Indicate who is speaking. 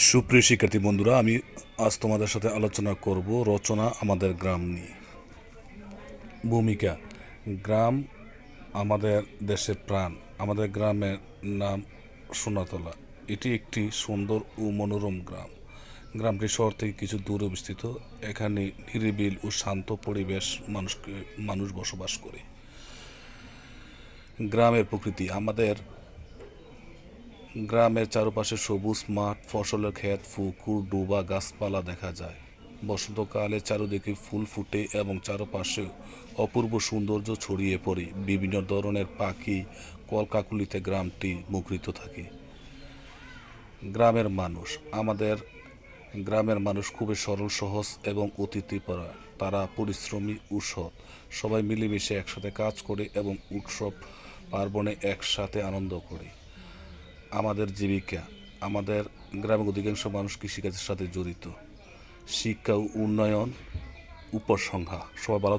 Speaker 1: সুপ্রিয় শিক্ষার্থী বন্ধুরা, আমি আজ তোমাদের সাথে আলোচনা করব রচনা আমাদের গ্রাম নিয়ে। ভূমিকা: গ্রাম আমাদের দেশের প্রাণ। আমাদের গ্রামের নাম সোনাতলা। এটি একটি সুন্দর ও মনোরম গ্রাম। গ্রামটি শহর থেকে কিছু দূরে অবস্থিত। এখানে নিরিবিল ও শান্ত পরিবেশ মানুষ বসবাস করে। গ্রামের প্রকৃতি: আমাদের গ্রামের চারপাশে সবুজ মাঠ, ফসলের ক্ষেত, পুকুর, ডোবা, গাছপালা দেখা যায়। বসন্তকালে চারিদিকে ফুল ফুটে এবং চারপাশে অপূর্ব সৌন্দর্য ছড়িয়ে পড়ে। বিভিন্ন ধরনের পাখি কলকাকলিতে গ্রামটি মুখরিত থাকে। গ্রামের মানুষ: আমাদের গ্রামের মানুষ খুবই সরল, সহজ এবং অতিথিপরায়ণ। তারা পরিশ্রমী ও সৎ। সবাই মিলেমিশে একসাথে কাজ করে এবং উৎসব পার্বণে একসাথে আনন্দ করে। আমাদের জীবিকা: আমাদের গ্রামের অধিকাংশ মানুষ কৃষিকাজের সাথে জড়িত। শিক্ষা ও উন্নয়ন উপসংহার: সবাই ভালো